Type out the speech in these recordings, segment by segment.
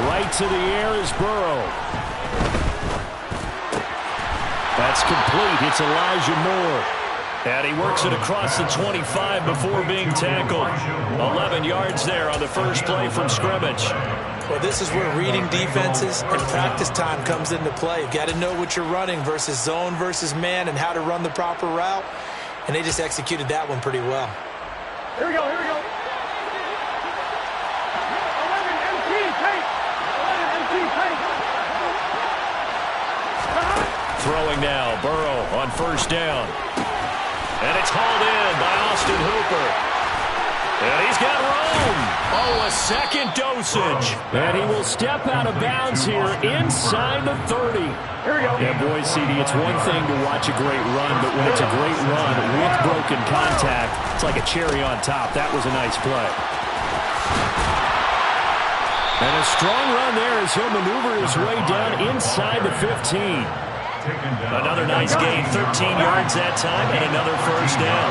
Right to the air is Burrow. That's complete. It's Elijah Moore. And he works it across the 25 before being tackled. 11 yards there on the first play from scrimmage. Well, this is where reading defenses and practice time comes into play. You've got to know what you're running versus zone versus man and how to run the proper route. And they just executed that one pretty well. Here we go, here we go. 11 MT tape. 11 MT tape. Throwing now, Burrow on first down. And it's hauled in by Austin Hooper. And he's got room. Oh, a second dosage. And he will step out of bounds here inside the 30. Here we go. Yeah, boys, CD, it's one thing to watch a great run, but when it's a great run with broken contact, it's like a cherry on top. That was a nice play. And a strong run there as he'll maneuver his way down inside the 15. Another nice gain, 13 yards that time, and another first down.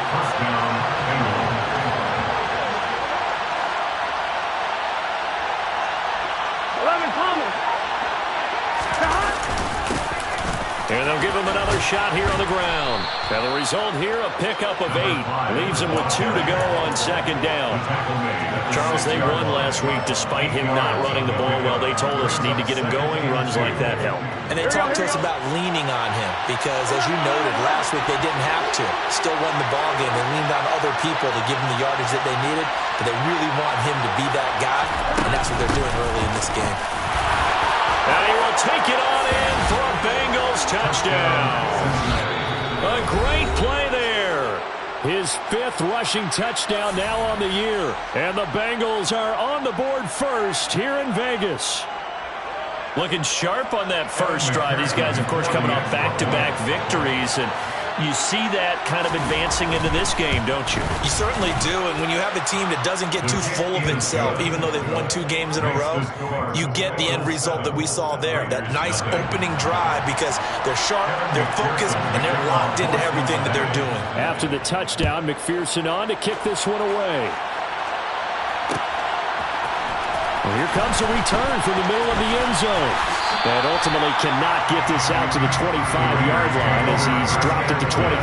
First down, and they'll give him another shot here on the ground. And the result here, a pickup of 8. Leaves him with 2 to go on second down. Charles, they won last week despite him not running the ball well. They told us need to get him going. Runs like that help. And they talked to us about leaning on him because, as you noted, last week they didn't have to. Still won the ball game. They leaned on other people to give them the yardage that they needed, but they really want him to be that guy, and that's what they're doing early in this game. And he will take it on in for a Bengals touchdown. A great play there. His 5th rushing touchdown now on the year. And the Bengals are on the board first here in Vegas. Looking sharp on that first drive. These guys, of course, coming off back-to-back victories, and you see that kind of advancing into this game, don't you? You certainly do, and when you have a team that doesn't get too full of itself, even though they've won 2 games in a row, you get the end result that we saw there, that nice opening drive, because they're sharp, they're focused, and they're locked into everything that they're doing. After the touchdown, McPherson on to kick this one away. Well, here comes a return from the middle of the end zone. And ultimately cannot get this out to the 25-yard line as he's dropped at the 23.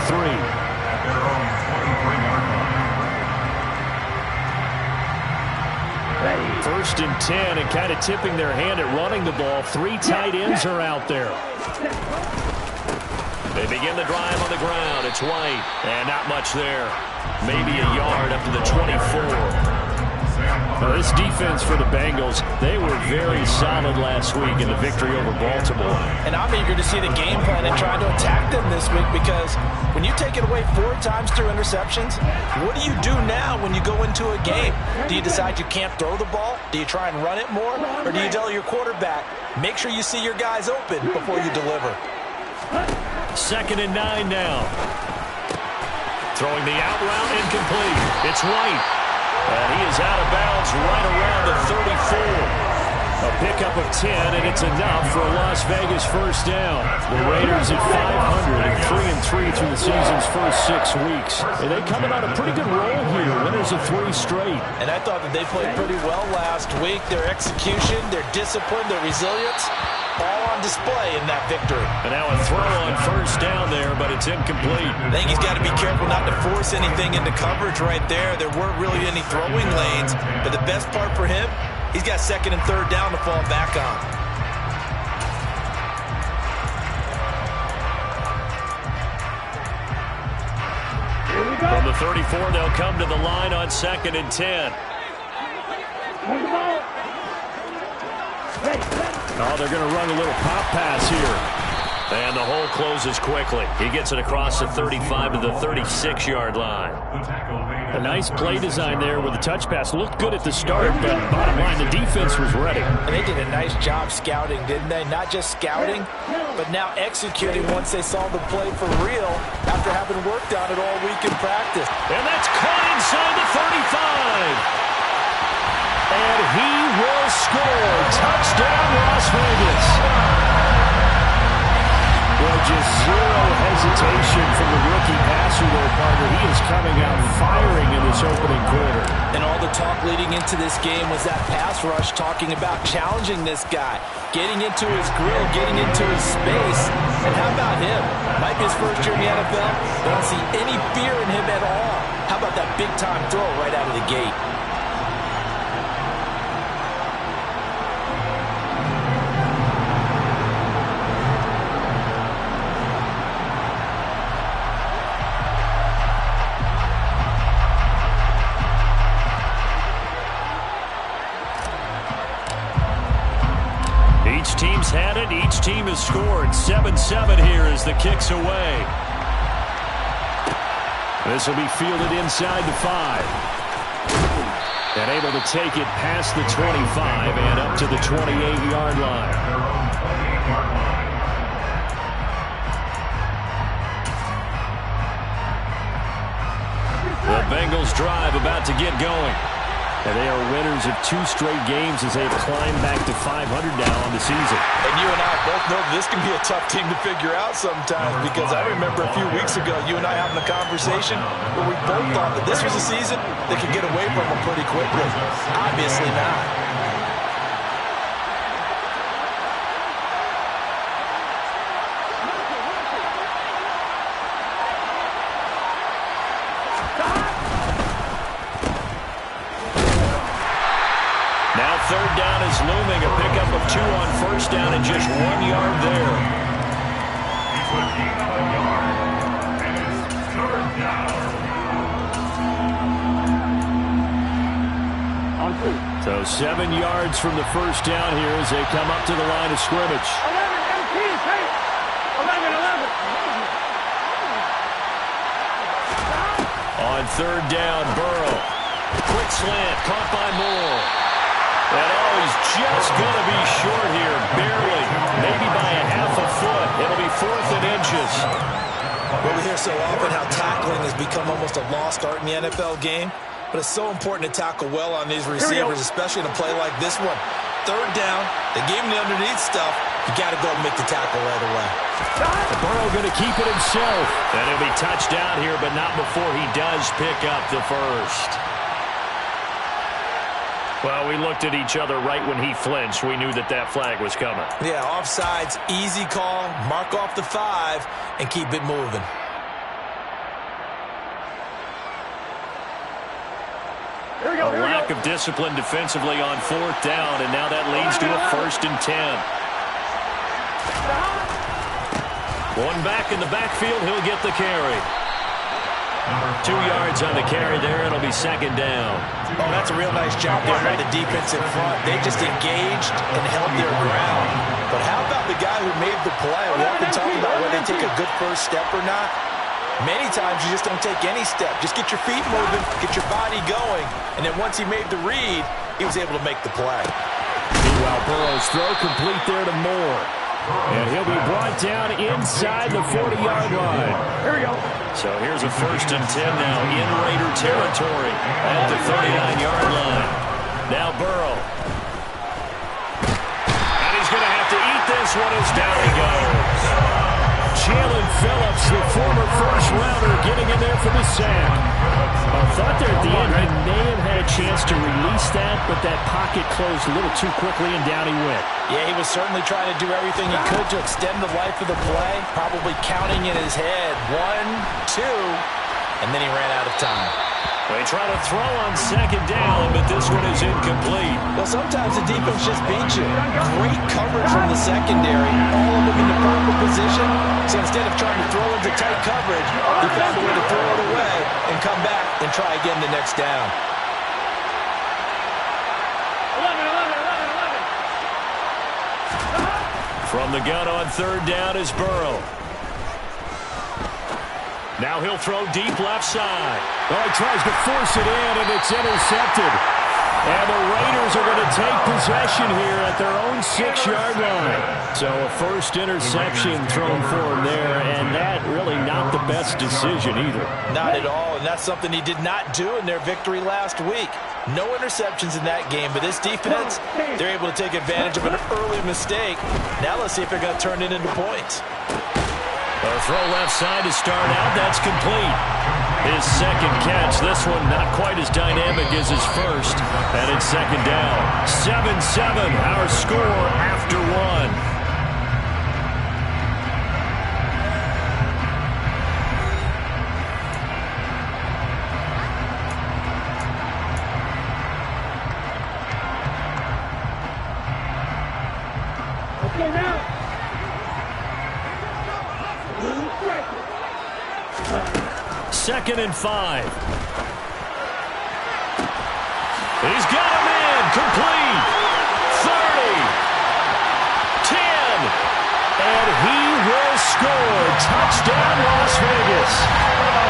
First and 10, and kind of tipping their hand at running the ball. 3 tight ends are out there. They begin the drive on the ground. It's White, and not much there. Maybe a yard up to the 24. Now, this defense for the Bengals, they were very solid last week in the victory over Baltimore. And I'm eager to see the game plan and try to attack them this week, because when you take it away 4 times through interceptions, what do you do now when you go into a game? Do you decide you can't throw the ball? Do you try and run it more? Or do you tell your quarterback, make sure you see your guys open before you deliver? 2nd and 9 now. Throwing the out route incomplete. It's White. And he is out of bounds right around the 34. A pickup of 10, and it's enough for a Las Vegas first down. The Raiders at 500 and 3-3 through the season's first 6 weeks. And they coming on a pretty good roll here. Winners of 3 straight. And I thought that they played pretty well last week. Their execution, their discipline, their resilience, all on display in that victory. And now a throw on first down there, but it's incomplete. I think he's got to be careful not to force anything into coverage right there. There weren't really any throwing lanes, but the best part for him, he's got 2nd and 3rd down to fall back on. From the 34, they'll come to the line on 2nd and 10. Oh, they're going to run a little pop pass here. And the hole closes quickly. He gets it across the 35 to the 36-yard line. A nice play design there with the touch pass. Looked good at the start, but bottom line, the defense was ready. And they did a nice job scouting, didn't they? Not just scouting, but now executing once they saw the play for real after having worked on it all week in practice. And that's caught inside the 35. And he will score. Touchdown, Las Vegas. Well, just zero hesitation from the rookie passer there, partner. He is coming out firing in this opening quarter. And talk leading into this game was that pass rush, talking about challenging this guy, getting into his grill, getting into his space. And how about him? Might be his first year in the NFL, but I don't see any fear in him at all. How about that big-time throw right out of the gate? Each team's had it. Each team has scored. 7-7 here as the kick's away. This will be fielded inside the 5. And able to take it past the 25 and up to the 28-yard line. The Bengals drive about to get going. And they are winners of 2 straight games as they've climbed back to 500 now on the season. And you and I both know this can be a tough team to figure out sometimes, because I remember a few weeks ago you and I having a conversation where we both thought that this was a season that could get away from them pretty quickly. Obviously not. Third down is looming. A pickup of 2 on first down and just 1 yard there. So 7 yards from the first down here as they come up to the line of scrimmage. 11 on third down, Burrow. Quick slant, caught by Moore. And he's just going to be short here, barely, maybe by a half a foot. It'll be 4th and inches. Well, we hear so often how tackling has become almost a lost art in the NFL game, but it's so important to tackle well on these receivers, especially in a play like this one. Third down, they gave him the underneath stuff. You got to go and make the tackle right away. Burrow going to keep it himself. And he'll be touched down here, but not before he does pick up the first. Well, we looked at each other right when he flinched. We knew that that flag was coming. Yeah, offsides, easy call, mark off the 5, and keep it moving. A lack of discipline defensively on 4th down, and now that leads to a 1st and 10. One back in the backfield, he'll get the carry. 2 yards on the carry there. It'll be 2nd down. Oh, that's a real nice job there by the defense in front. They just engaged and held their ground. But how about the guy who made the play? We often talk about whether they take a good first step or not. Many times you just don't take any step. Just get your feet moving, get your body going. And then once he made the read, he was able to make the play. Meanwhile, Burrow's throw complete there to Moore. And he'll be brought down inside the 40-yard line. Here we go. So here's a 1st and 10 now in Raider territory at the 39-yard line. Now Burrow. And he's going to have to eat this one as down he goes. Jalen Phillips, the former first-rounder, getting in there for the sack. I thought there at the end he may have had a chance to release that, but that pocket closed a little too quickly, and down he went. Yeah, he was certainly trying to do everything he could to extend the life of the play, probably counting in his head 1, 2, and then he ran out of time. They try to throw on 2nd down, but this one is incomplete. Well, sometimes the defense just beats you. Great coverage from the secondary, all of them in the proper position. So instead of trying to throw into tight coverage, he found a way to throw it away and come back and try again the next down. 11. From the gun on 3rd down is Burrow. Now he'll throw deep left side. Oh, he tries to force it in, and it's intercepted. And the Raiders are going to take possession here at their own 6-yard line. So a first interception thrown for him there, and that really not the best decision either. Not at all, and that's something he did not do in their victory last week. No interceptions in that game, but this defense, they're able to take advantage of an early mistake. Now let's see if they're going to turn it into points. A throw left side to start out. That's complete. His second catch. This one not quite as dynamic as his first. And it's second down. 7-7, our score after one. Okay, now. Second and 5. He's got him in. Complete. 30. 10. And he will score. Touchdown, Las Vegas.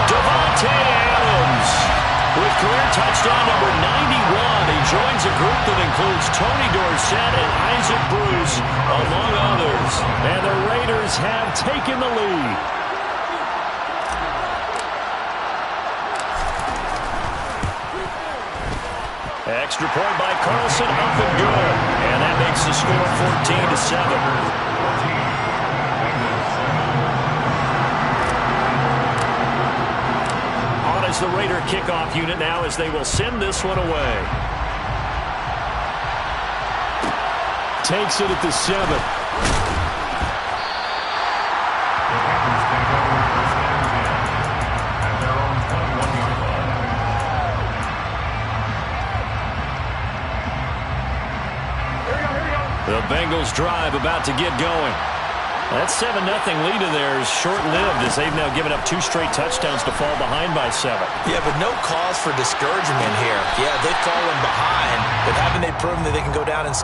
Devontae Adams with career touchdown number 91. He joins a group that includes Tony Dorsett and Isaac Bruce, among others. And the Raiders have taken the lead. Extra point by Carlson, up and good. And that makes the score 14-7. On as the Raider kickoff unit now as they will send this one away. Takes it at the 7. The Bengals drive about to get going. That 7-0 lead of theirs short-lived as they've now given up 2 straight touchdowns to fall behind by 7. Yeah, but no cause for discouragement here. Yeah, they've fallen behind, but haven't they proven that they can go down and...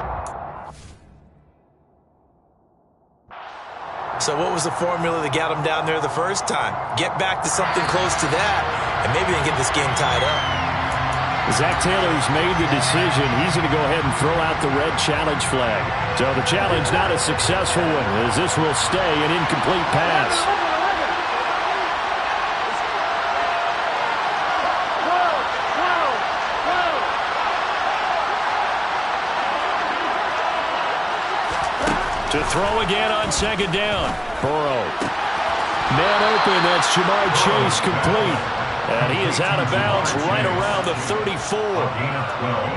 So what was the formula that got them down there the first time? Get back to something close to that, and maybe they can get this game tied up. Zach Taylor's made the decision. He's going to go ahead and throw out the red challenge flag. So the challenge not a successful one, as this will stay an incomplete pass. To throw again on second down. Burrow. Man open, that's Jamar Chase complete. And he is out of bounds right around the 34.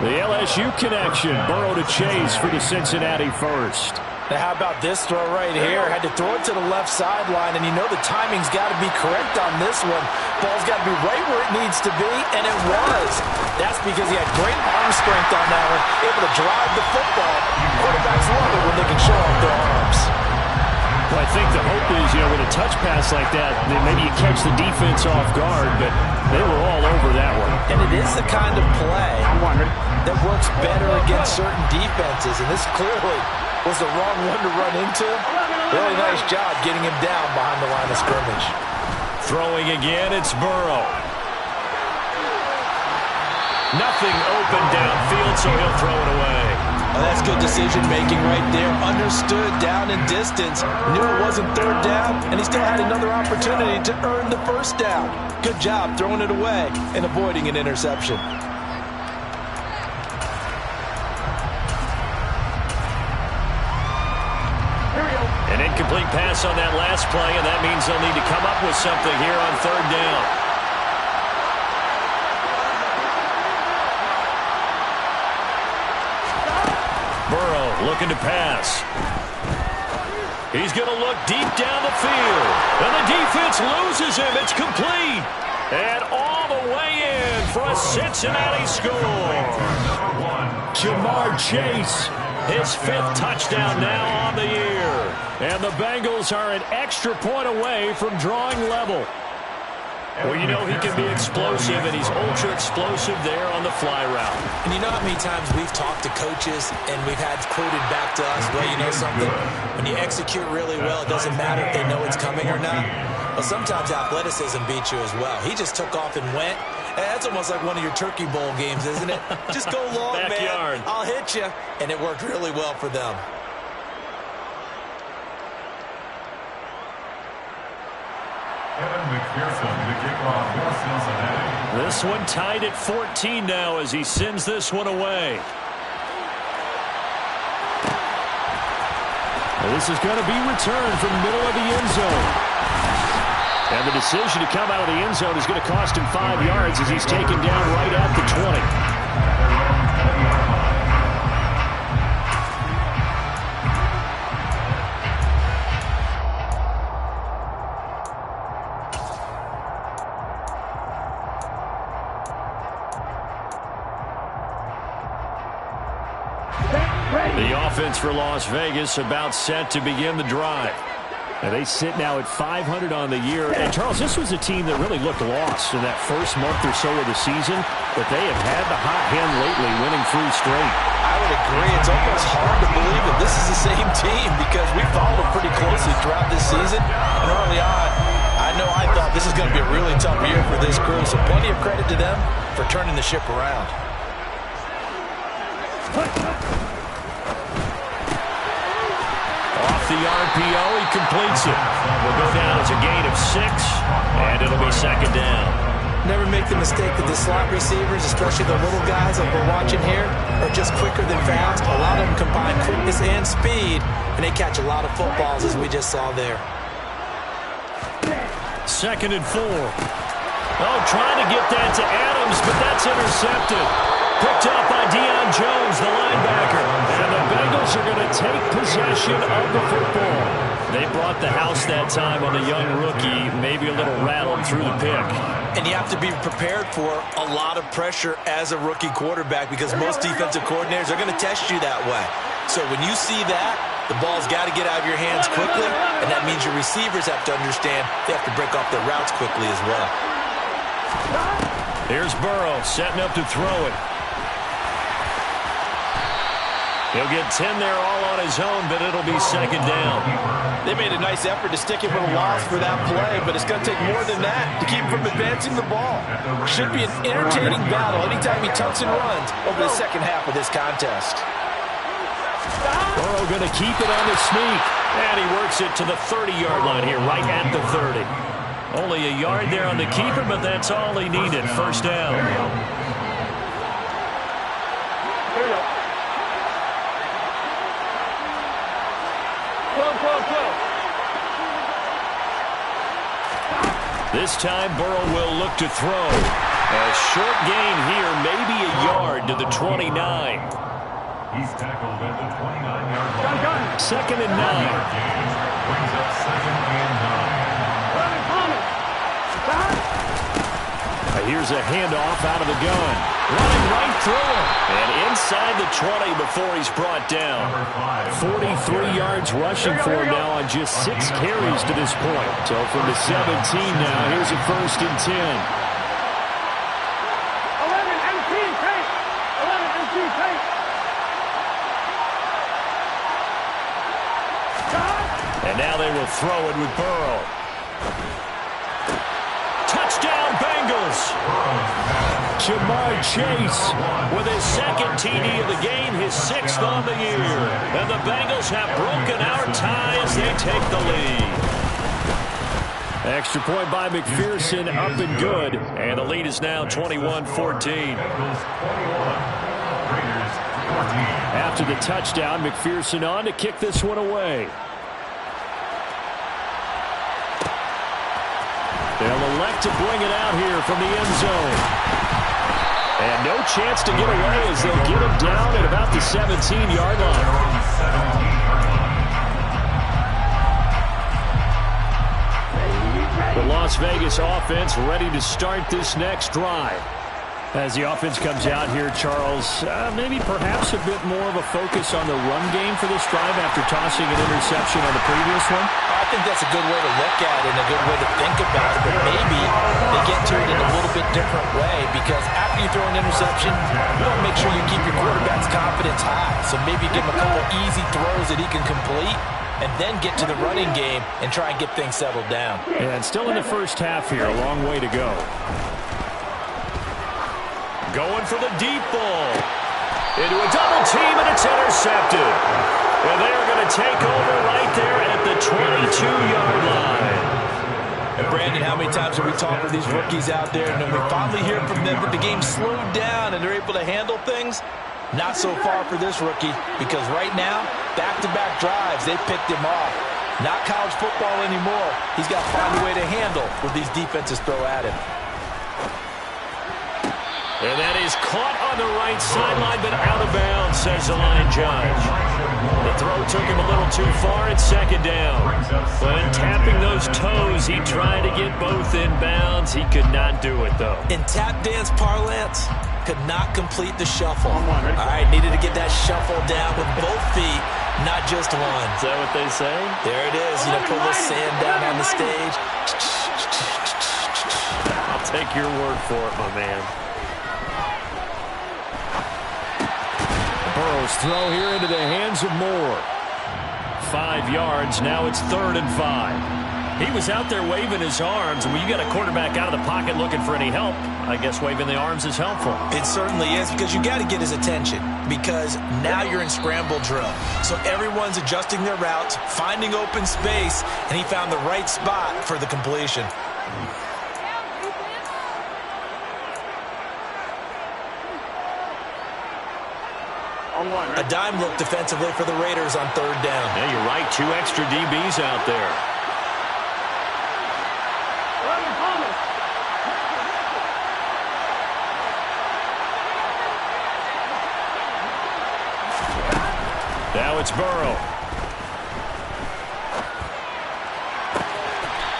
The LSU connection. Burrow to Chase for the Cincinnati first. Now how about this throw right here? Had to throw it to the left sideline, and you know the timing's got to be correct on this one. Ball's got to be right where it needs to be, and it was. That's because he had great arm strength on that one, able to drive the football. Quarterbacks love it when they can show off their arms. Well, I think the hope is, with a touch pass like that, that maybe you catch the defense off guard, but they were all over that one. And it is the kind of play that works better against certain defenses, and this clearly was the wrong one to run into. Really nice job getting him down behind the line of scrimmage. Throwing again, it's Burrow. Nothing open downfield, so he'll throw it away. Oh, that's good decision-making right there. Understood down in distance. Knew it wasn't third down, and he still had another opportunity to earn the first down. Good job throwing it away and avoiding an interception. An incomplete pass on that last play, and that means they'll need to come up with something here on third down. Burrow looking to pass. He's going to look deep down the field. And the defense loses him. It's complete. And all the way in for a Cincinnati score. Jamar Chase, his 5th touchdown now on the year. And the Bengals are an extra point away from drawing level. Well, he can be explosive, and he's ultra-explosive there on the fly route. And you know how many times we've talked to coaches, and we've had quoted back to us, well, you know something? When you execute really well, it doesn't matter if they know it's coming or not. Well, sometimes athleticism beats you as well. He just took off and went. That's almost like one of your Turkey Bowl games, isn't it? Just go long, Backyard. man. I'll hit you. And it worked really well for them. This one tied at 14 now as he sends this one away. Well, this is going to be returned from the middle of the end zone. And the decision to come out of the end zone is going to cost him 5 yards as he's taken down right at the 20. The offense for Las Vegas about set to begin the drive. And they sit now at 500 on the year. And, Charles, this was a team that really looked lost in that first month or so of the season, but they have had the hot hand lately, winning 3 straight. I would agree. It's almost hard to believe that this is the same team because we followed them pretty closely throughout this season. And early on, I thought this is going to be a really tough year for this crew, so plenty of credit to them for turning the ship around. Off the RPO, he completes it. Will go down as a gain of 6, and it'll be second down. Never make the mistake that the slot receivers, especially the little guys that we're watching here, are just quicker than fast. A lot of them combine quickness and speed, and they catch a lot of footballs, as we just saw there. 2nd and 4. Oh, trying to get that to Adams, but that's intercepted. Picked up by Deion Jones, the linebacker. And the Bengals are going to take possession of the football. They brought the house that time on the young rookie, maybe a little rattled through the pick. And you have to be prepared for a lot of pressure as a rookie quarterback because most defensive coordinators are going to test you that way. So when you see that, the ball's got to get out of your hands quickly, and that means your receivers have to understand they have to break off their routes quickly as well. Here's Burrow setting up to throw it. He'll get 10 there all on his own, but it'll be second down. They made a nice effort to stick him with a loss for that play, but it's going to take more than that to keep him from advancing the ball. Should be an entertaining battle anytime he tucks and runs over the second half of this contest. Burrow going to keep it on the sneak, and he works it to the 30-yard line here, right at the 30. Only a yard there on the keeper, but that's all he needed. First down. This time, Burrow will look to throw. A short gain here, maybe a yard to the 29. He's tackled at the 29-yard line. 2nd and 9. Brings up 2nd and 9. Here's a handoff out of the gun. Running right through him. And inside the 20 before he's brought down. 43 yards rushing for him now on just 6 carries to this point. So from the 17 now, here's a 1st and 10. 11 MT tape. 11 MT tape. And now they will throw it with Burrow. Touchdown, Bengals. Jamar Chase with his 2nd TD of the game, his 6th on the year. And the Bengals have broken our tie as they take the lead. Extra point by McPherson, up and good. And the lead is now 21-14. After the touchdown, McPherson on to kick this one away. They'll elect to bring it out here from the end zone. And no chance to get away as they'll get him down at about the 17-yard line. The Las Vegas offense ready to start this next drive. As the offense comes out here, Charles, maybe perhaps a bit more of a focus on the run game for this drive after tossing an interception on the previous one? I think that's a good way to look at it and a good way to think about it, but maybe they get to it in a little bit different way because after you throw an interception, you want to make sure you keep your quarterback's confidence high. So maybe give him a couple easy throws that he can complete and then get to the running game and try and get things settled down. And still in the first half here, a long way to go. Going for the deep ball. Into a double team, and it's intercepted. And they're going to take over right there at the 22-yard line. And Brandon, how many times have we talked with these rookies out there, and then we finally hear from them that the game slowed down and they're able to handle things? Not so far for this rookie, because right now, back-to-back drives, they picked him off. Not college football anymore. He's got to find a way to handle what these defenses throw at him. And that is caught on the right sideline, but out of bounds, says the line judge. The throw took him a little too far at second down. When tapping those toes, he tried to get both in bounds. He could not do it, though. In tap dance parlance, could not complete the shuffle. All right, needed to get that shuffle down with both feet, not just one. Is that what they say? There it is. You know, pull the sand down on the stage. I'll take your word for it, my man. Burrow's throw here into the hands of Moore. 5 yards. Now it's 3rd and 5. He was out there waving his arms, and when you got a quarterback out of the pocket looking for any help, I guess waving the arms is helpful. It certainly is, because you got to get his attention, because now you're in scramble drill. So everyone's adjusting their routes, finding open space, and he found the right spot for the completion. A dime look defensively for the Raiders on 3rd down. Yeah, you're right. 2 extra DBs out there. Now it's Burrow.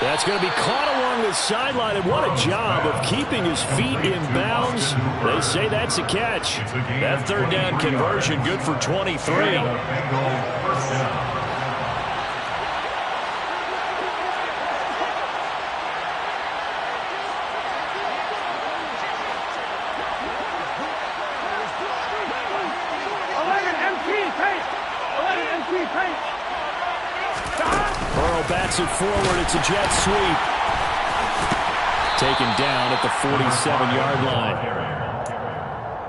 That's going to be caught along the sideline, and what a job of keeping his feet in bounds. They say that's a catch. That 3rd down conversion good for 23. Burrow bats it forward. It's a jet sweep. Taken down at the 47-yard line.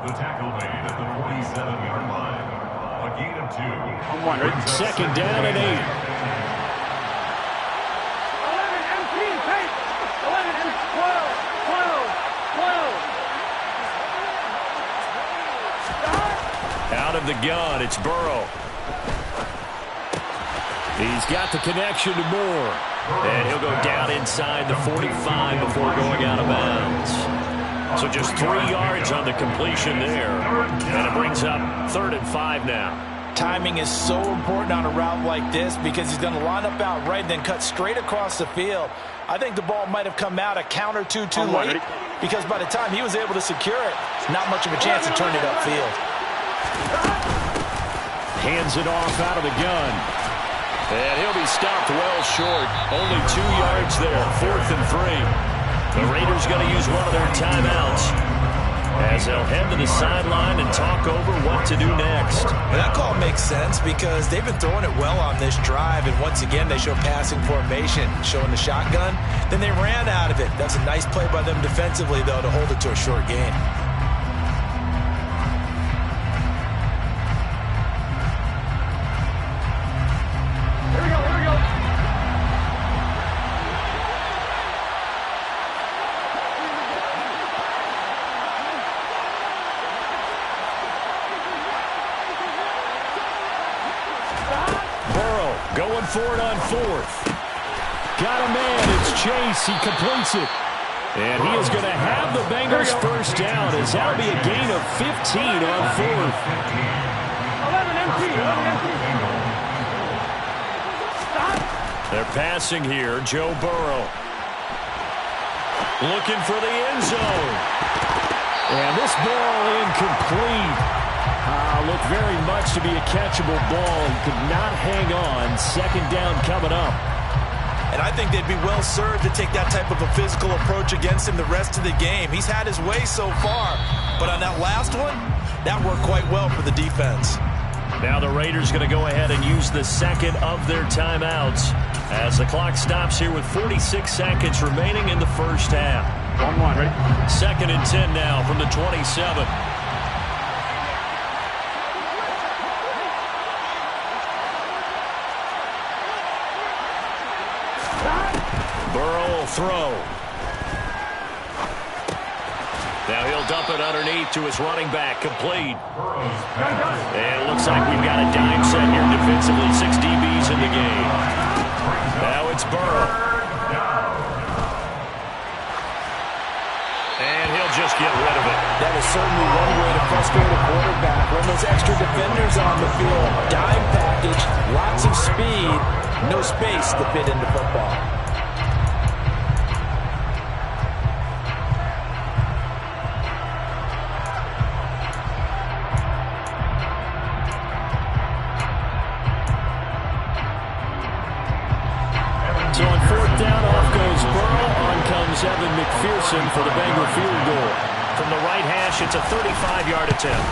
The tackle made at the 47-yard line. A gain of 2. 2nd down and 8. 11 empty, take. 11 and 12. Out of the gun, it's Burrow. He's got the connection to Moore. And he'll go down inside the 45 before going out of bounds. So just 3 yards on the completion there. And it brings up 3rd and 5 now. Timing is so important on a route like this, because he's going to line up out right and then cut straight across the field. I think the ball might have come out a count or two too late, because by the time he was able to secure it, not much of a chance to turn it upfield. Hands it off out of the gun. And he'll be stopped well short. Only 2 yards there. 4th and 3. The Raiders going to use one of their timeouts as they'll head to the sideline and talk over what to do next. Well, that call makes sense, because they've been throwing it well on this drive, and once again they show passing formation, showing the shotgun. Then they ran out of it. That's a nice play by them defensively, though, to hold it to a short gain. Going for it on 4th. Got a man. It's Chase. He completes it. And he is going to have the Bengals first down, as that'll be a gain of 15 on 4th. 11 empty. 11 empty. Stop. They're passing here. Joe Burrow. Looking for the end zone. And this ball incomplete. Looked very much to be a catchable ball. He could not hang on. 2nd down coming up. And I think they'd be well served to take that type of a physical approach against him the rest of the game. He's had his way so far, but on that last one, that worked quite well for the defense. Now the Raiders going to go ahead and use the 2nd of their timeouts as the clock stops here with 46 seconds remaining in the first half. 1-1, ready? 2nd and 10 now from the 27. Burrow will throw. Now he'll dump it underneath to his running back, complete. And it looks like we've got a dime set here defensively. 6 DBs in the game. Now it's Burrow. And he'll just get rid of it. That is certainly one way to frustrate a quarterback. When those extra defenders on the field, dime package, lots of speed, no space to fit into football. So on fourth down, off goes Burrow. On comes Evan McPherson for the Bengal field goal. From the right hash, it's a 35-yard attempt.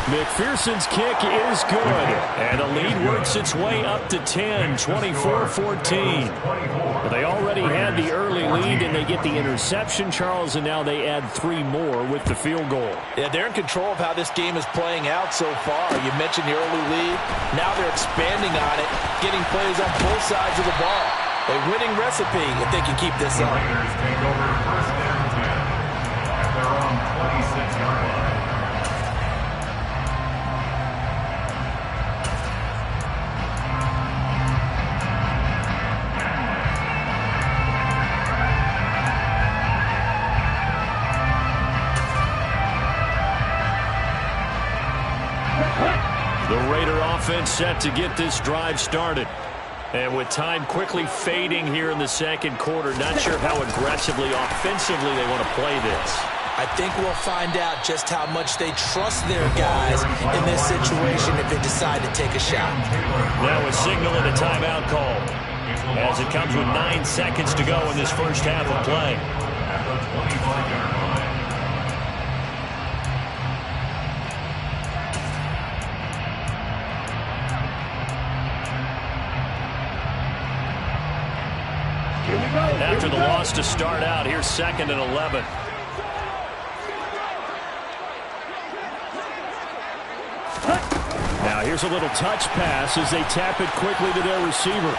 McPherson's kick is good. And the lead works its way up to 10, 24-14. Well, they already had the early lead, and they get the interception, Charles, and now they add 3 more with the field goal. Yeah, they're in control of how this game is playing out so far. You mentioned the early lead. Now they're expanding on it, getting plays on both sides of the ball. A winning recipe if they can keep this up. Raiders take over first and 10 at their own 26-yard line. The Raider offense set to get this drive started. And with time quickly fading here in the second quarter, not sure how aggressively, offensively they want to play this. I think we'll find out just how much they trust their guys in this situation if they decide to take a shot. Now a signal and a timeout call as it comes with 9 seconds to go in this first half of play. At the 25-yard line. After the loss to start out, here's 2nd and 11. Now here's a little touch pass as they tap it quickly to their receiver.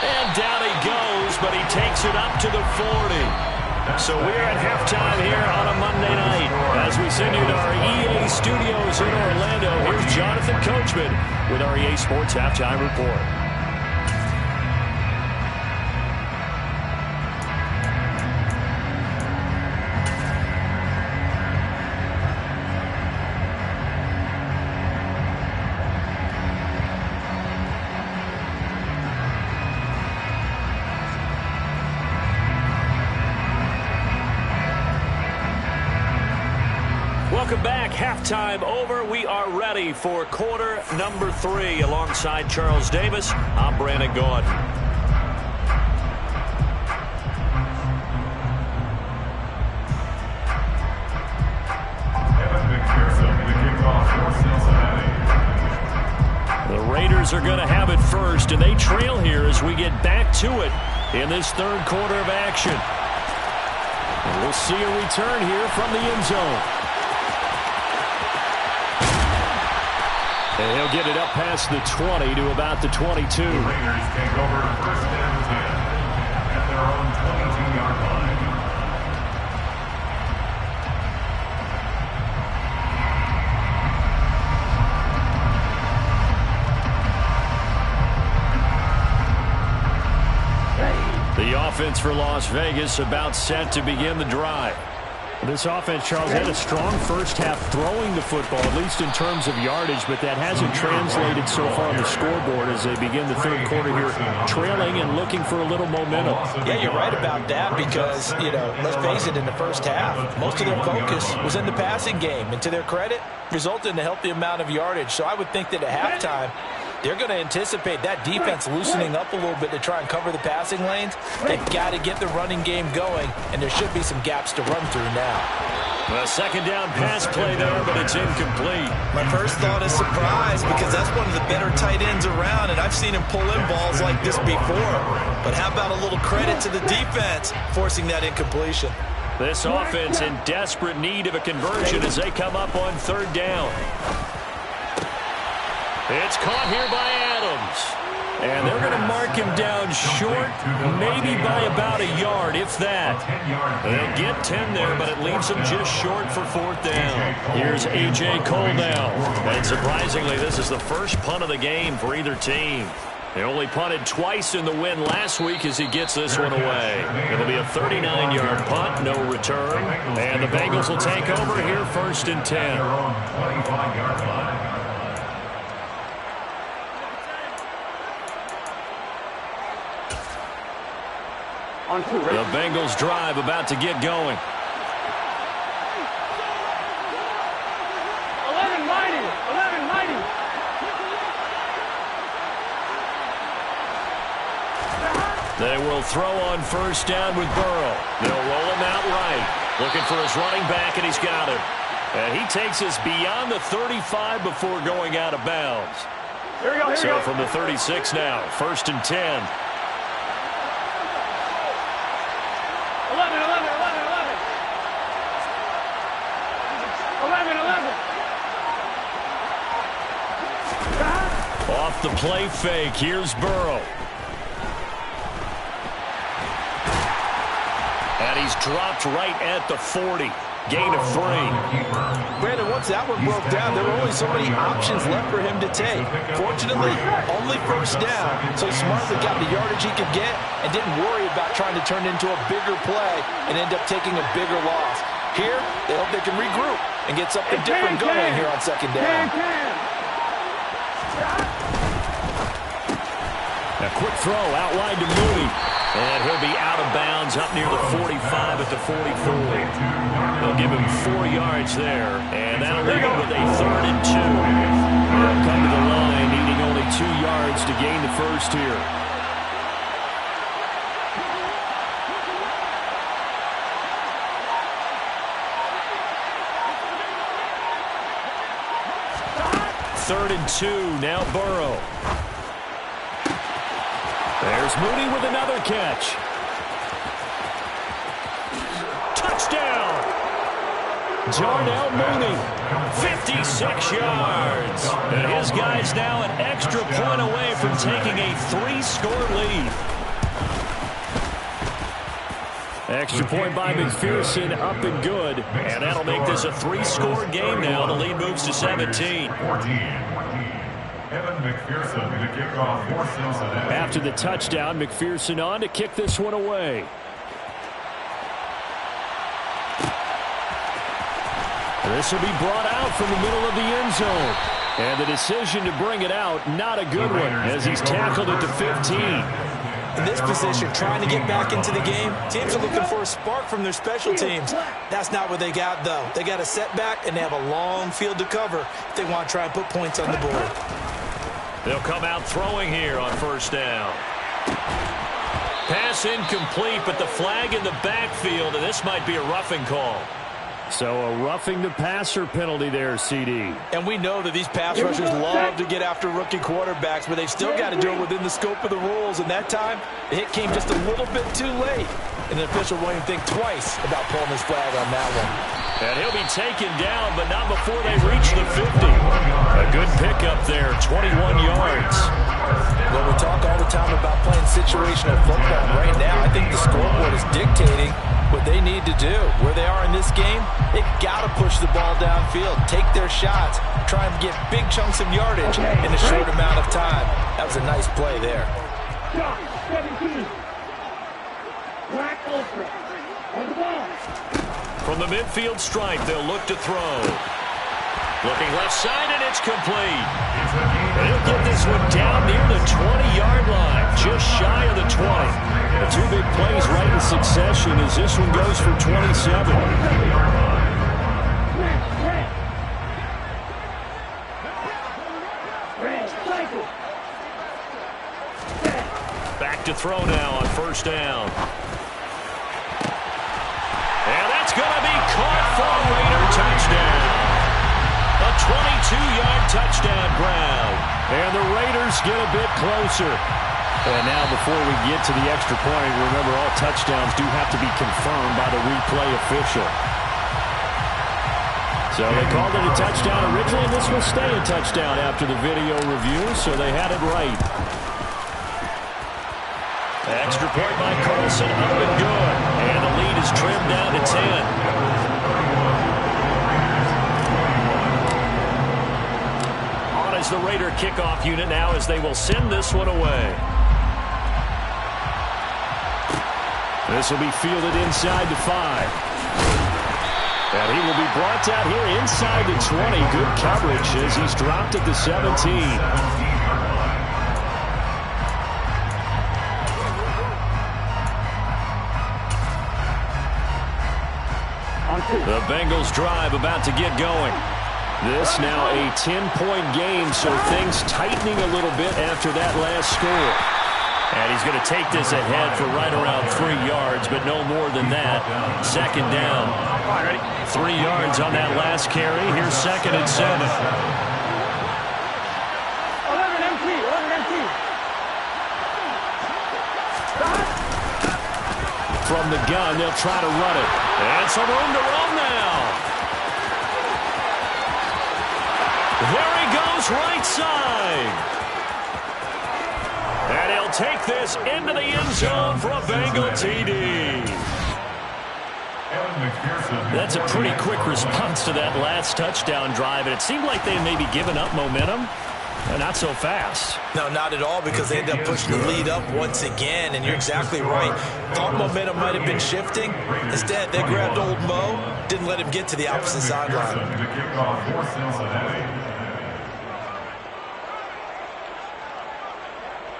And down he goes, but he takes it up to the 40. So we're at halftime here on a Monday night. As we send you to our EA studios in Orlando, here's Jonathan Coachman with our EA Sports Halftime Report. Welcome back. Halftime over. We are ready for quarter number 3. Alongside Charles Davis, I'm Brandon Gaughan. Evan McPherson, the kickoff for Cincinnati. The Raiders are going to have it first, and they trail here as we get back to it in this third quarter of action. And we'll see a return here from the end zone. And he'll get it up past the 20 to about the 22. The Raiders take over first and 10 at their own 22-yard line. The offense for Las Vegas about set to begin the drive. This offense, Charles, had a strong first half throwing the football, at least in terms of yardage, but that hasn't translated so far on the scoreboard as they begin the third quarter here, trailing and looking for a little momentum. Yeah, you're right about that because, let's face it, in the first half, most of their focus was in the passing game. And to their credit, resulted in a healthy amount of yardage. So I would think that at halftime, they're going to anticipate that defense loosening up a little bit to try and cover the passing lanes. They've got to get the running game going, and there should be some gaps to run through now. A second down pass play there, but it's incomplete. My first thought is surprise because that's one of the better tight ends around, and I've seen him pull in balls like this before. But how about a little credit to the defense forcing that incompletion? This offense in desperate need of a conversion as they come up on third down. It's caught here by Adams. And they're going to mark him down short, maybe by about a yard, if that. They'll get 10 there, but it leaves them just short for fourth down. Here's A.J. Cole now. And surprisingly, this is the first punt of the game for either team. They only punted twice in the win last week as he gets this one away. It'll be a 39-yard punt, no return. And the Bengals will take over here 1st and 10. The Bengals drive about to get going. 11 mighty. They will throw on 1st down with Burrow. They'll roll him out right. Looking for his running back, and he's got him. And he takes us beyond the 35 before going out of bounds. Here we go. So from the 36 now, 1st and 10. 11. Off the play fake, here's Burrow. And he's dropped right at the 40. Gain of 3. Brandon, once that one broke down, there were only so many options left for him to take. Fortunately, only 1st down, so he smartly got the yardage he could get and didn't worry about trying to turn it into a bigger play and end up taking a bigger loss. Here, they hope they can regroup and get something different going here on 2nd down. A quick throw out wide to Mooney. And he'll be out of bounds up near the 45 at the 44. They'll give him 4 yards there. And that'll leave him with a 3rd and 2. They'll come to the line needing only 2 yards to gain the 1st here. Third and 2, now Burrow. There's Mooney with another catch. Touchdown! Darnell Mooney, 56 yards. And his guy's now an extra point away from taking a 3-score lead. Extra point by McPherson, up and good. And that'll make this a 3-score game now. The lead moves to 17. After the touchdown, McPherson on to kick this one away. This will be brought out from the middle of the end zone. And the decision to bring it out, not a good one, as he's tackled at the 15. In this position, trying to get back into the game, teams are looking for a spark from their special teams. That's not what they got, though. They got a setback, and they have a long field to cover if they want to try and put points on the board. They'll come out throwing here on 1st down. Pass incomplete, but the flag in the backfield, and this might be a roughing call. So a roughing the passer penalty there, CD. And we know that these pass rushers love to get after rookie quarterbacks, but they've still got to do it within the scope of the rules. And that time, the hit came just a little bit too late. And the official won't even think twice about pulling his flag on that one. And he'll be taken down, but not before they reach the 50. A good pickup there, 21 yards. Well, we talk all the time about playing situational football. Right now, I think the scoreboard is dictating what they need to do. Where they are in this game, they've got to push the ball downfield, take their shots, try and get big chunks of yardage in a short amount of time. That was a nice play there. 17. Black Ultra. On the ball. From the midfield stripe, they'll look to throw. Looking left side, and it's complete. They'll get this one down near the 20-yard line, just shy of the 20. The 2 big plays right in succession as this one goes for 27. Back to throw now on 1st down. And that's going to be caught for a Raider touchdown. A 22-yard touchdown grab. And the Raiders get a bit closer. And now before we get to the extra point, remember all touchdowns do have to be confirmed by the replay official. So they called it a touchdown originally, and this will stay a touchdown after the video review, so they had it right. Extra point by Carlson, up and good. And the lead is trimmed down to 10. On as the Raider kickoff unit now as they will send this one away. This will be fielded inside the 5. And he will be brought down here inside the 20. Good coverage as he's dropped at the 17. The Bengals drive about to get going. This now a 10-point game, so things tightening a little bit after that last score. And he's going to take this ahead for right around 3 yards, but no more than that. Second down. 3 yards on that last carry. Here's 2nd and 7. 11 empty, 11 empty. From the gun, they'll try to run it. And some room to run now. There he goes, right side. And he'll take this into the end zone for a Bengal TD. That's a pretty quick response to that last touchdown drive, and it seemed like they had maybe given up momentum. Not so fast. No, not at all, because they ended up pushing the lead up once again, and you're exactly right. Thought momentum might have been shifting. Instead, they grabbed old Mo, didn't let him get to the opposite sideline.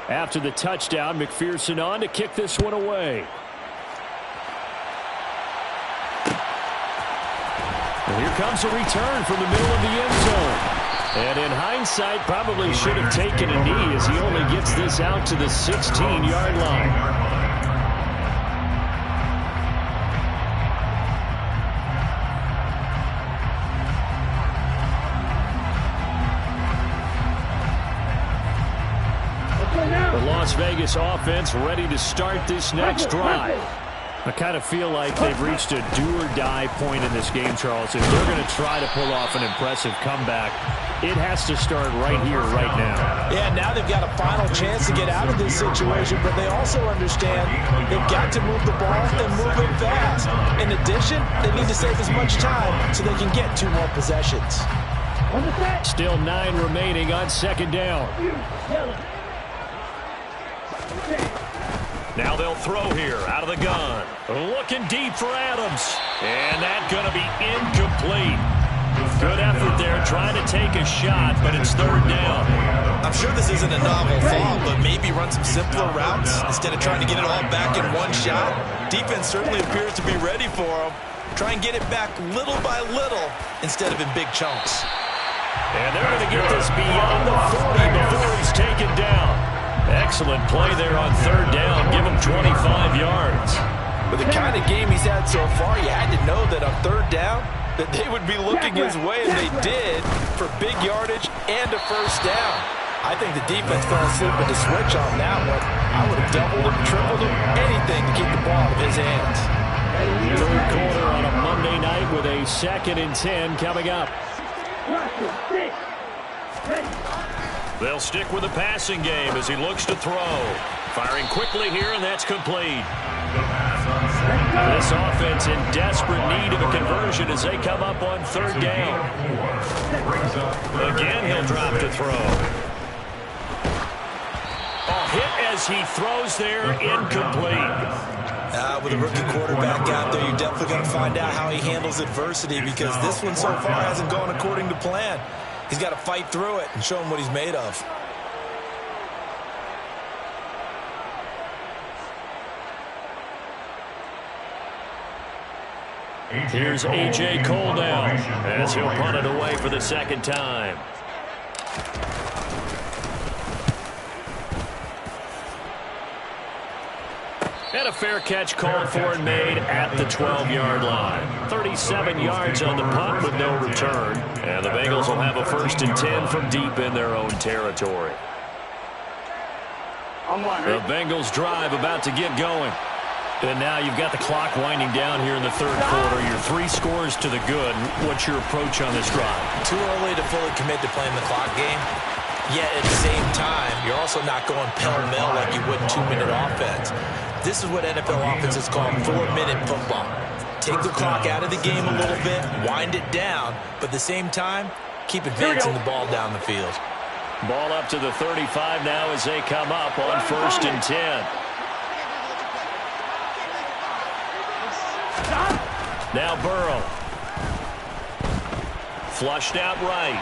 After the touchdown, McPherson on to kick this one away. And here comes a return from the middle of the end zone. And in hindsight, probably should have taken a knee as he only gets this out to the 16-yard line. The Las Vegas offense ready to start this next drive. I kind of feel like they've reached a do-or-die point in this game, Charles. If they're going to try to pull off an impressive comeback, it has to start right here, right now. Yeah, now they've got a final chance to get out of this situation, but they also understand they've got to move the ball and move it fast. In addition, they need to save as much time so they can get 2 more possessions. Still 9 remaining on 2nd down. Now they'll throw here out of the gun. Looking deep for Adams. And that's going to be incomplete. Good effort there trying to take a shot, but it's 3rd down. I'm sure this isn't a novel thought, but maybe run some simpler routes instead of trying to get it all back in one shot. Defense certainly appears to be ready for him. Try and get it back little by little instead of in big chunks. And they're going to get this beyond the 40 before he's taken down. Excellent play there on 3rd down. Give him 25 yards. With the kind of game he's had so far, you had to know that on 3rd down, that they would be looking his way, and they did, for big yardage and a 1st down. I think the defense fell asleep with the switch on that one. I would have doubled him, tripled him, anything to keep the ball out of his hands. 3rd quarter on a Monday night with a 2nd and 10 coming up. They'll stick with the passing game as he looks to throw. Firing quickly here, and that's complete. This offense in desperate need of a conversion as they come up on 3rd down. Again, he'll drop to throw. Hit as he throws there, incomplete. With a rookie quarterback out there, you're definitely going to find out how he handles adversity, because this one so far hasn't gone according to plan. He's got to fight through it and show him what he's made of. Here's A.J. Cole now as he'll punt it away for the 2nd time. And a fair catch called for and made at the 12-yard line. 37 yards on the punt with no return. And the Bengals will have a 1st and 10 from deep in their own territory. The Bengals drive about to get going. And now you've got the clock winding down here in the 3rd quarter. Your 3 scores to the good. What's your approach on this drive? Too early to fully commit to playing the clock game. Yet at the same time, you're also not going pell-mell like you would in 2-minute offense. This is what NFL offenses call 4-minute football. Take the clock out of the game a little bit, wind it down, but at the same time, keep advancing the ball down the field. Ball up to the 35 now as they come up on 1st and 10. Now Burrow. Flushed out right.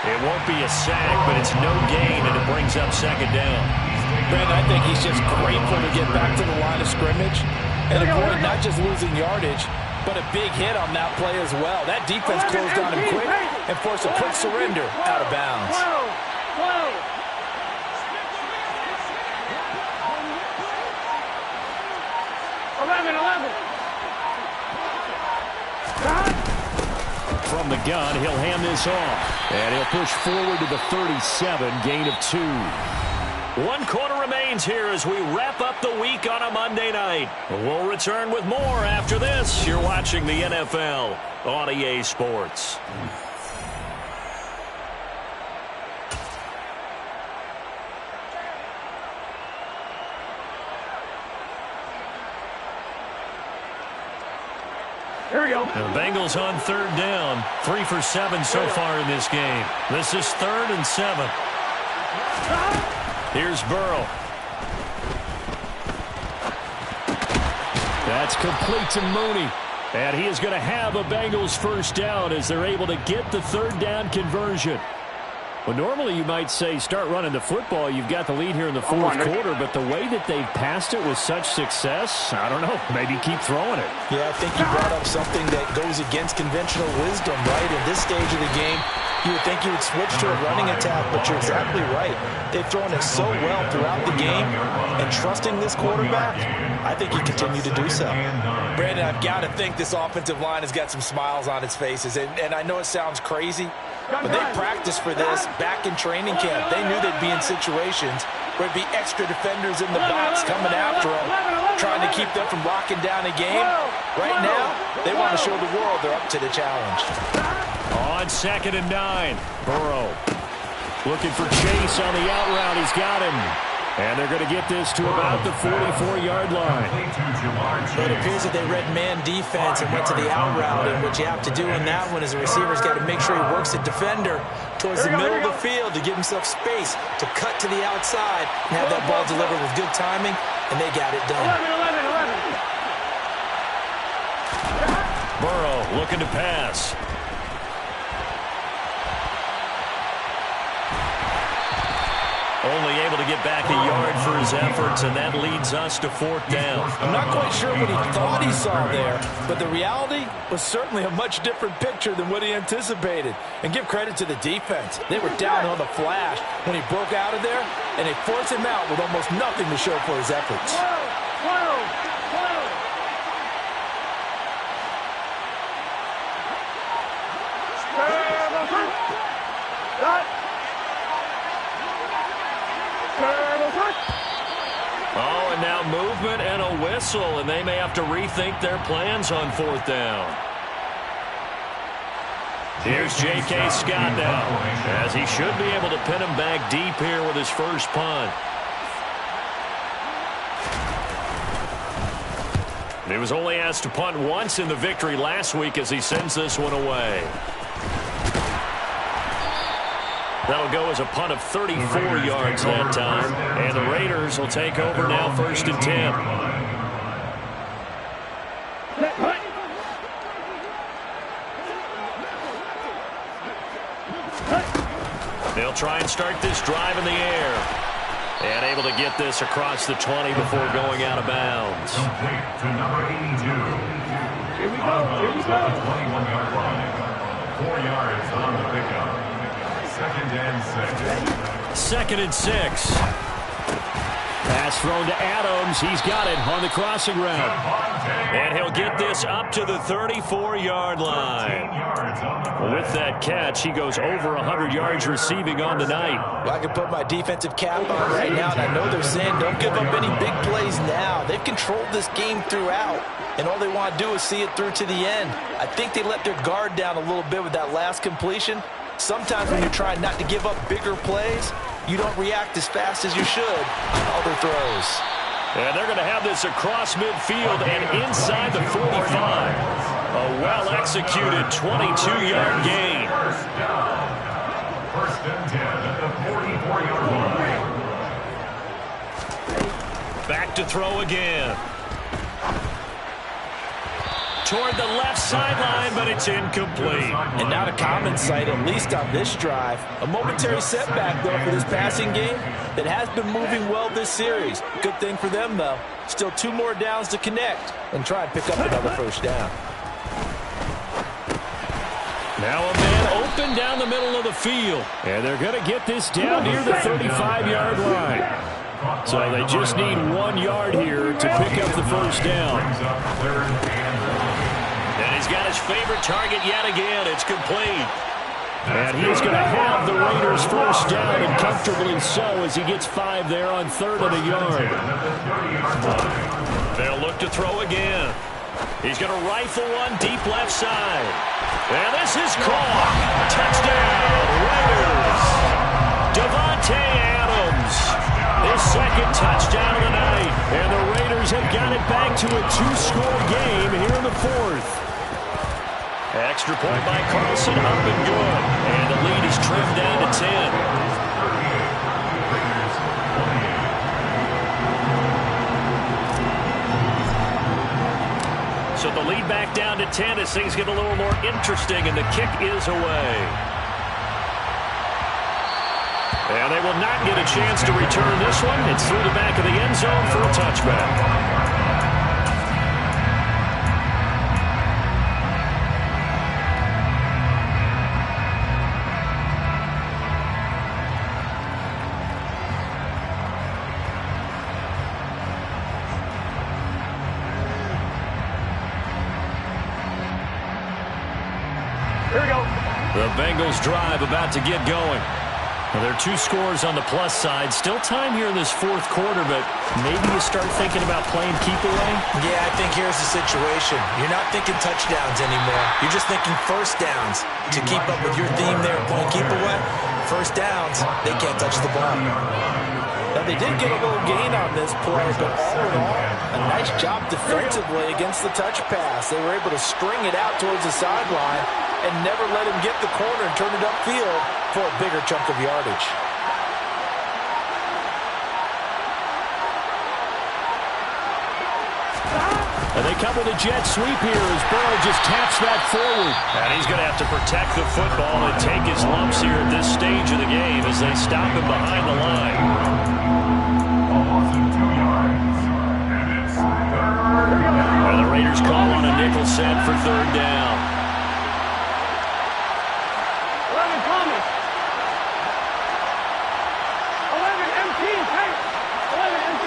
It won't be a sack, but it's no gain, and it brings up 2nd down. Brandon, I think he's just grateful to get back to the line of scrimmage and avoid not just losing yardage, but a big hit on that play as well. That defense closed on him quick and forced a quick surrender out of bounds. 11. From the gun, he'll hand this off. And he'll push forward to the 37, gain of 2. 1 quarter remains here as we wrap up the week on a Monday night. We'll return with more after this. You're watching the NFL on EA Sports. Here we go. The Bengals on 3rd down. 3 for 7 so far in this game. This is 3rd and 7. Here's Burrow. That's complete to Mooney. And he is going to have a Bengals 1st down as they're able to get the 3rd down conversion. Well, normally you might say start running the football. You've got the lead here in the 4th quarter, but the way that they've passed it with such success, I don't know, maybe keep throwing it. Yeah, I think you brought up something that goes against conventional wisdom, right? In this stage of the game, you would think you would switch to a running attack, but you're exactly right. They've thrown it so well throughout the game, and trusting this quarterback, I think you continue to do so. Brandon, I've got to think this offensive line has got some smiles on its faces, and I know it sounds crazy, but they practiced for this back in training camp. They knew they'd be in situations where it'd be extra defenders in the box coming after them, trying to keep them from locking down a game. Right now, they want to show the world they're up to the challenge. On 2nd and 9, Burrow looking for Chase on the out route. He's got him. And they're going to get this to about the 44-yard line. It appears that they read man defense and went to the out route, and what you have to do in that one is the receiver's got to make sure he works the defender towards the middle of the field to give himself space to cut to the outside and have that ball delivered with good timing, and they got it done. 11. Burrow looking to pass. Only able to get back a yard for his efforts, and that leads us to 4th down. I'm not quite sure what he thought he saw there, but the reality was certainly a much different picture than what he anticipated. And give credit to the defense. They were down on the flash when he broke out of there, and they forced him out with almost nothing to show for his efforts. Oh, and now movement and a whistle, and they may have to rethink their plans on 4th down. Here's J.K. Scott now, as he should be able to pin him back deep here with his first punt. He was only asked to punt once in the victory last week as he sends this one away. That'll go as a punt of 34 yards that time. And the Raiders will take over now 1st and 10. They'll try and start this drive in the air. And able to get this across the 20 before going out of bounds. Complete to number 82. Here we go. Here we go. 21-yard line. 4 yards on the pickup. 2nd and 6. 2nd and 6. Pass thrown to Adams. He's got it on the crossing route. And he'll get this up to the 34-yard line. With that catch, he goes over 100 yards receiving on the night. Well, I can put my defensive cap on right now, and I know they're saying don't give up any big plays now. They've controlled this game throughout, and all they want to do is see it through to the end. I think they let their guard down a little bit with that last completion. Sometimes when you're trying not to give up bigger plays, you don't react as fast as you should on other throws. And they're going to have this across midfield and inside the 45. A well-executed 22-yard gain. First down. First and 10 at the 44-yard line. Back to throw again. Toward the left sideline, but it's incomplete. And not a common sight, at least on this drive. A momentary setback, though, for this passing game that has been moving well this series. Good thing for them, though. Still 2 more downs to connect and try and pick up another first down. Now a man open down the middle of the field. And they're going to get this down near the 35-yard line. So they just need 1 yard here to pick up the first down. And he's got his favorite target yet again. It's complete. And he's going to have the Raiders first down, and comfortably so, as he gets 5 there on 3rd and a yard. They'll look to throw again. He's going to rifle one deep left side. And this is caught. Touchdown, Raiders. Devontae Adams. His second touchdown of the night. And the Raiders have got it back to a 2-score game here in the 4th. Extra point by Carlson, up and good. And the lead is trimmed down to 10. So the lead back down to 10 as things get a little more interesting, and the kick is away. And they will not get a chance to return this one. It's through the back of the end zone for a touchback. Here we go. The Bengals drive about to get going. Well, there are 2 scores on the plus side. Still time here in this 4th quarter, but maybe you start thinking about playing keep away? Yeah, I think here's the situation. You're not thinking touchdowns anymore. You're just thinking first downs. To keep up with your theme there, playing keep away, first downs, they can't touch the ball. Now, they did get a little gain on this play, but all in all, a nice job defensively against the touch pass. They were able to string it out towards the sideline and never let him get the corner and turn it upfield for a bigger chunk of yardage. And they come with a jet sweep here as Burrow just taps that forward. And he's going to have to protect the football and take his lumps here at this stage of the game as they stop him behind the line. And the Raiders call on a nickel set for 3rd down. 11 Thomas. 11 MT. Hey. 11 MT.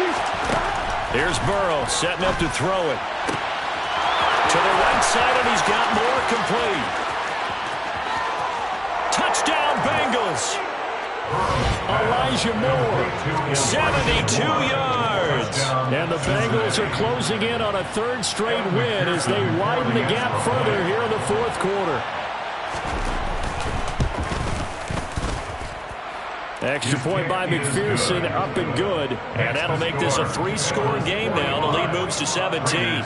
Here's Burrow setting up to throw it. To the right side, and he's got more complete. Touchdown, Bengals. Elijah Moore, 72 yards. And the Bengals are closing in on a 3rd straight win as they widen the gap further here in the 4th quarter. Extra point by McPherson, up and good. And that'll make this a 3-score game now. The lead moves to 17.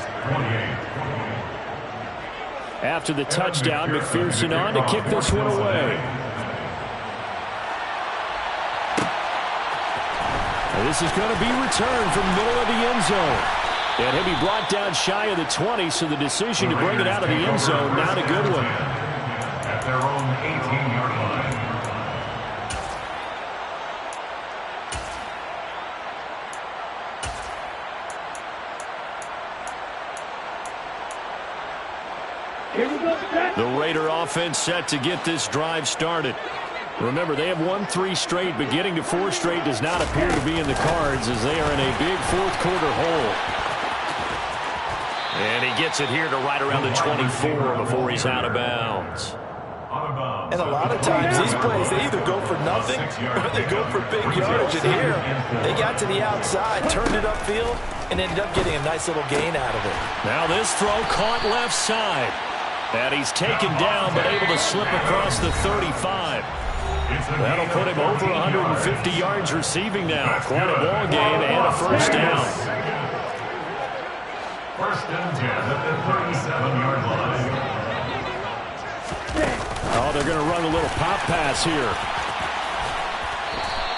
After the touchdown, McPherson on to kick this one away. And this is going to be returned from the middle of the end zone. And he'll be brought down shy of the 20, so the decision to bring it out of the end zone, not a good one. At their own 18-yard line. The Raider offense set to get this drive started. Remember, they have won 3 straight, but getting to 4 straight does not appear to be in the cards as they are in a big 4th quarter hole. And he gets it here to right around the 24 before he's out of bounds. And a lot of times these plays, they either go for nothing or they go for big yardage. And here, they got to the outside, turned it upfield, and ended up getting a nice little gain out of it. Now this throw caught left side. And he's taken down, but able to slip across the 35. That'll put him over 150 yards receiving now. Quite a ball game and a first down. First and 10 at the 37-yard line. Oh, they're going to run a little pop pass here.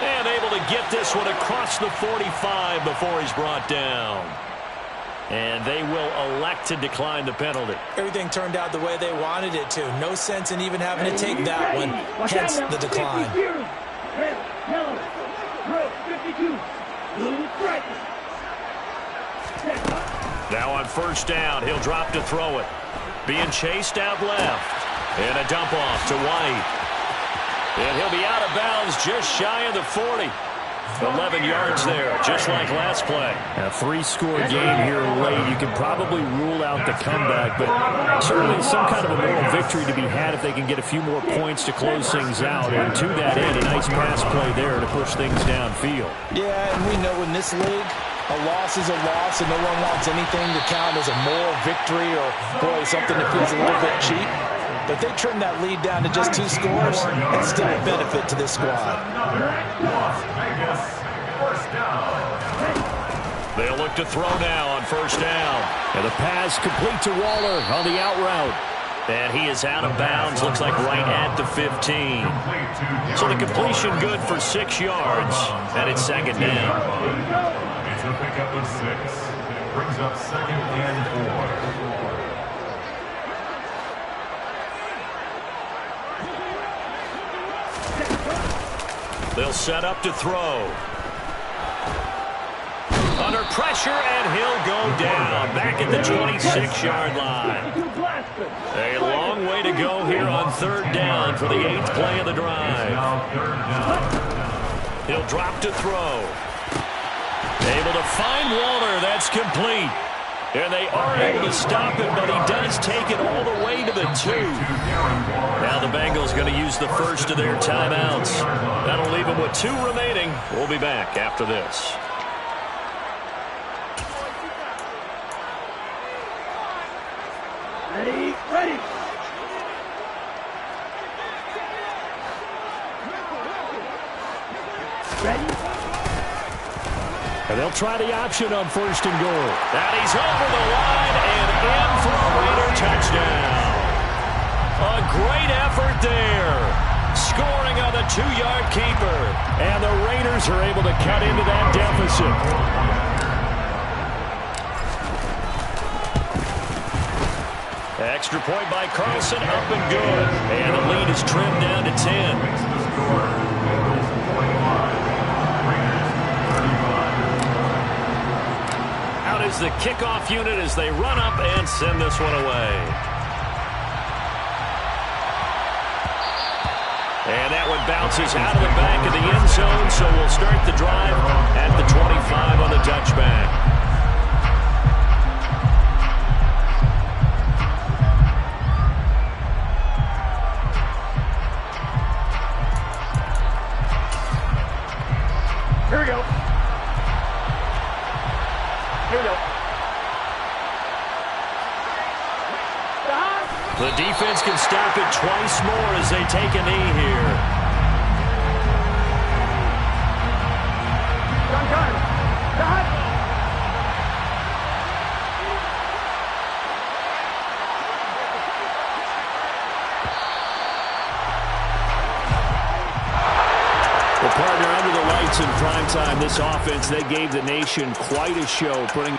And able to get this one across the 45 before he's brought down. And they will elect to decline the penalty. Everything turned out the way they wanted it to. No sense in even having to take that one. Hence the decline. Now on first down, he'll drop to throw it. Being chased out left. And a dump off to White. And he'll be out of bounds just shy of the 40. 11 yards there, just like last play. A 3-score game here late. You can probably rule out the comeback, but certainly some kind of a moral victory to be had if they can get a few more points to close things out. And to that end, a nice pass play there to push things downfield. Yeah, and we know in this league, a loss is a loss, and no one wants anything to count as a moral victory or, boy, something that feels a little bit cheap. But they trim that lead down to just 2 scores, it's still a benefit to this squad. They'll look to throw now on first down. And the pass complete to Waller on the out route. And he is out of bounds, looks like right at the 15. So the completion good for 6 yards, and it's second down. It's a pickup of 6. Brings up second and 4. They'll set up to throw. Under pressure, and he'll go down. Back at the 26-yard line. A long way to go here on third down for the 8th play of the drive. He'll drop to throw. Able to find Waller. That's complete. And they are able to stop him, but he does take it all the way to the 2. Now the Bengals going to use the first of their timeouts. That'll leave them with 2 remaining. We'll be back after this. Ready, ready. Ready. And they'll try the option on first and goal. And he's over the line and in for a Raider touchdown. A great effort there. Scoring on the 2-yard keeper. And the Raiders are able to cut into that deficit. Extra point by Carlson, up and good. And the lead is trimmed down to 10. Is the kickoff unit as they run up and send this one away. And that one bounces out of the back of the end zone, so we'll start the drive at the 25 on the touchback. Here we go. Here we go. The defense can stop it twice more as they take a knee here. Done. Well, partner, under the lights in prime time, this offense, they gave the nation quite a show, putting